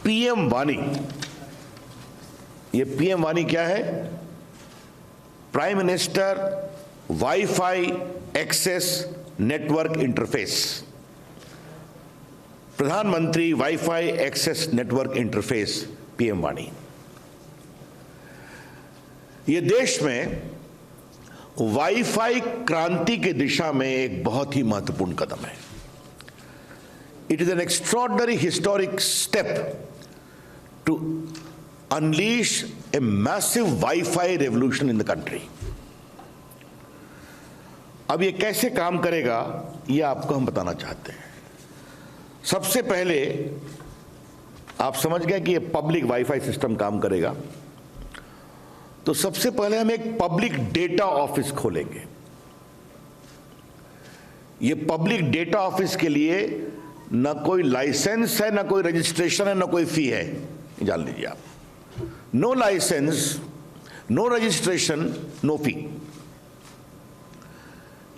PM वाणी। ये PM वाणी क्या है? Prime minister WiFi access network interface. प्रधानमंत्री WiFi access network interface PM वाणी। ये देश में वाईफाई क्रांति की दिशा में एक बहुत ही महत्वपूर्ण कदम है। It is an extraordinary historic step to unleash a massive WiFi revolution in the country. अब ये कैसे काम करेगा ये आपको हम बताना चाहते हैं। सबसे पहले आप समझ गए कि ये पब्लिक वाईफाई सिस्टम काम करेगा, तो सबसे पहले हम एक पब्लिक डेटा ऑफिस खोलेंगे। ये पब्लिक डेटा ऑफिस के लिए ना कोई लाइसेंस है, ना कोई रजिस्ट्रेशन है, ना कोई फी है। जान लीजिए आप, no licence, no registration, no fee.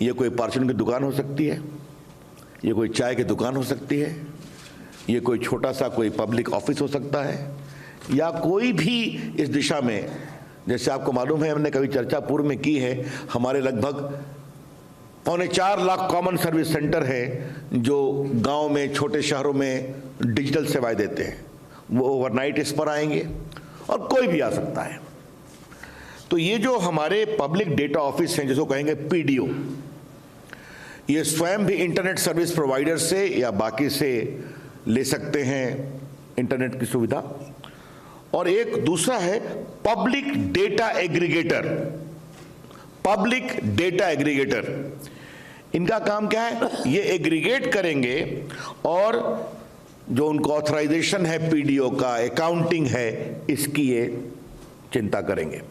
ये कोई परचून की दुकान हो सकती है, ये कोई चाय की दुकान हो सकती है, ये कोई छोटा सा कोई पब्लिक ऑफिस हो सकता है, या कोई भी इस दिशा में, जैसे आपको मालूम है, हमने कभी चर्चा पूर्व में की है, हमारे लगभग 4.25 लाख कॉमन सर्विस सेंटर हैं जो गांव में, छोटे शहरों में डिजिटल सेवाएं देते हैं। वो ओवरनाइट इस पर आएंगे और कोई भी आ सकता है। तो ये जो हमारे पब्लिक डेटा ऑफिस हैं, जिसको कहेंगे पीडीओ, ये स्वयं भी इंटरनेट सर्विस प्रोवाइडर से या बाकी से ले सकते हैं इंटरनेट की सुविधा। और एक दूसरा है public data aggregator. Public data aggregator, इनका काम क्या है? ये एग्रीगेट करेंगे और जो उनको ऑथराइजेशन है पीडीओ का, अकाउंटिंग है, इसकी ये चिंता करेंगे।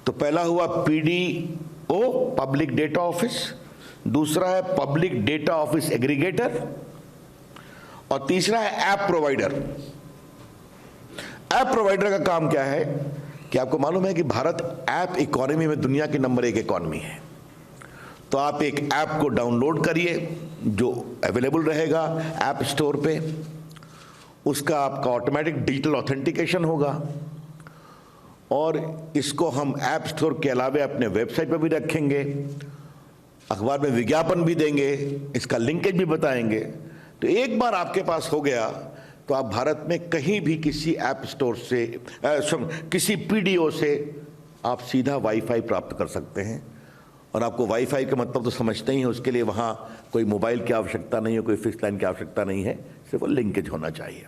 तो पहला हुआ पीडीओ, पब्लिक डेटा ऑफिस, दूसरा है पब्लिक डेटा ऑफिस एग्रीगेटर, और तीसरा है ऐप प्रोवाइडर। ऐप प्रोवाइडर का काम क्या है कि आपको मालूम है कि भारत ऐप इकोनॉमी में दुनिया की नंबर 1 इकोनॉमी है। तो आप एक ऐप को डाउनलोड करिए जो अवेलेबल रहेगा ऐप स्टोर पे, उसका आपका ऑटोमेटिक डिजिटल ऑथेंटिकेशन होगा, और इसको हम ऐप स्टोर के अलावा अपने वेबसाइट पर भी रखेंगे, अखबार में विज्ञापन भी देंगे, इसका लिंकेज भी बताएंगे। तो एक बार आपके पास हो गया तो आप भारत में कहीं भी किसी ऐप स्टोर से, किसी पीडीओ से आप सीधा वाईफाई प्राप्त कर सकते हैं। और आपको वाईफाई का मतलब तो समझते ही हैं, उसके लिए वहाँ कोई मोबाइल की आवश्यकता नहीं है, कोई फिक्स लाइन की आवश्यकता नहीं है, सिर्फ लिंकेज होना चाहिए।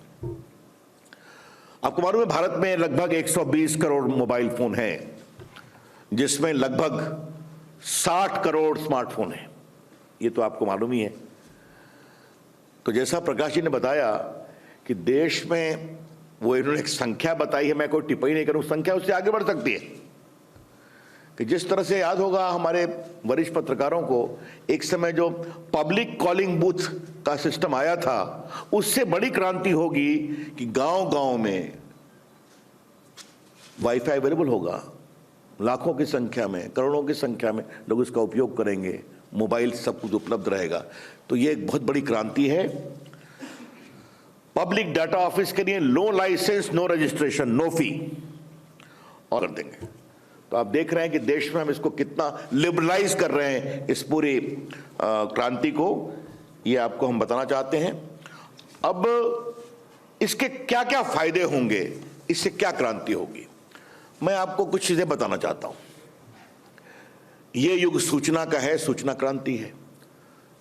आपको मालूम है भारत में लगभग 120 करोड़ मोबाइल फोन हैं, जिसमें लगभग 60 करोड़ स्मार्टफोन हैं। ये तो आपको मालूम ही है। तो जैसा प्रकाश जी ने बताया कि देश में, वो इन्होंने एक संख्या बताई है, मैं कोई टिप्पणी नहीं करूं, संख्या उससे आगे बढ़ सकती है। कि जिस तरह से याद होगा हमारे वरिष्ठ पत्रकारों को, एक समय जो पब्लिक कॉलिंग बूथ का सिस्टम आया था, उससे बड़ी क्रांति होगी कि गांव-गांव में वाईफाई अवेलेबल होगा। लाखों की संख्या में, करोड़ों की संख्या में लोग इसका उपयोग करेंगे, मोबाइल सब कुछ उपलब्ध रहेगा। तो ये एक बहुत बड़ी क्रांति है। पब्लिक डाटा ऑफिस के लिए no licence, no registration, no fee और कर देंगे। तो आप देख रहे हैं कि देश में हम इसको कितना लिबरलाइज कर रहे हैं, इस पूरी क्रांति को। ये आपको हम बताना चाहते हैं। अब इसके क्या क्या फायदे होंगे, इससे क्या क्रांति होगी, मैं आपको कुछ चीजें बताना चाहता हूं। ये युग सूचना का है, सूचना क्रांति है।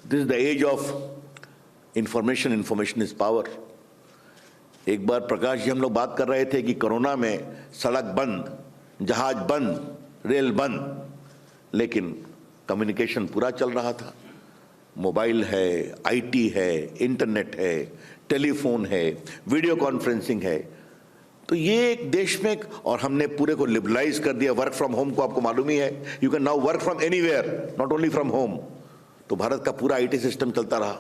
This is the age of information, information is power. एक बार प्रकाश जी हम लोग बात कर रहे थे कि कोरोना में सड़क बंद, जहाज बंद, रेल बंद, लेकिन कम्युनिकेशन पूरा चल रहा था। मोबाइल है, आईटी है, इंटरनेट है, टेलीफोन है, वीडियो कॉन्फ्रेंसिंग है। तो ये एक देश में, और हमने पूरे को लिबरलाइज कर दिया। वर्क फ्रॉम होम को आपको मालूम ही है, you can now work from anywhere, not only from home. तो भारत का पूरा आईटी सिस्टम चलता रहा।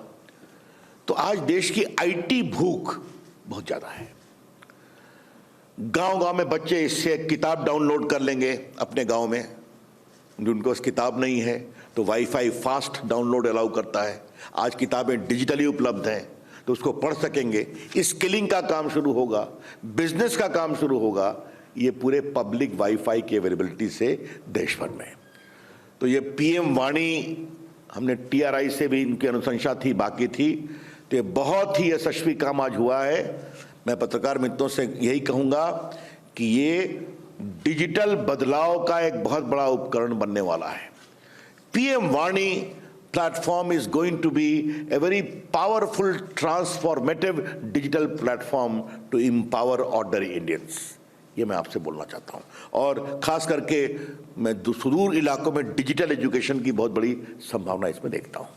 तो आज देश की आईटी भूख बहुत ज्यादा है। गांव-गांव में बच्चे इससे किताब डाउनलोड कर लेंगे अपने गांव में, जिनको उस किताब नहीं है तो वाईफाई फास्ट डाउनलोड अलाउ करता है। आज किताबें डिजिटली उपलब्ध हैं, तो उसको पढ़ सकेंगे, स्किलिंग का काम शुरू होगा, बिजनेस का काम शुरू होगा, ये पूरे पब्लिक वाईफाई की अवेलेबिलिटी से देश भर में। तो ये पीएम वाणी, हमने टीआरआई से भी इनकी अनुशंसा थी, बाकी थी, तो ये बहुत ही यशस्वी काम आज हुआ है। मैं पत्रकार मित्रों से यही कहूँगा कि ये डिजिटल बदलाव का एक बहुत बड़ा उपकरण बनने वाला है। पीएम वाणी platform is going to be a very powerful, transformative digital platform to empower ordinary Indians. ये मैं आपसे बोलना चाहता हूँ। और खास करके मैं सुदूर इलाकों में डिजिटल एजुकेशन की बहुत बड़ी संभावना इसमें देखता हूँ।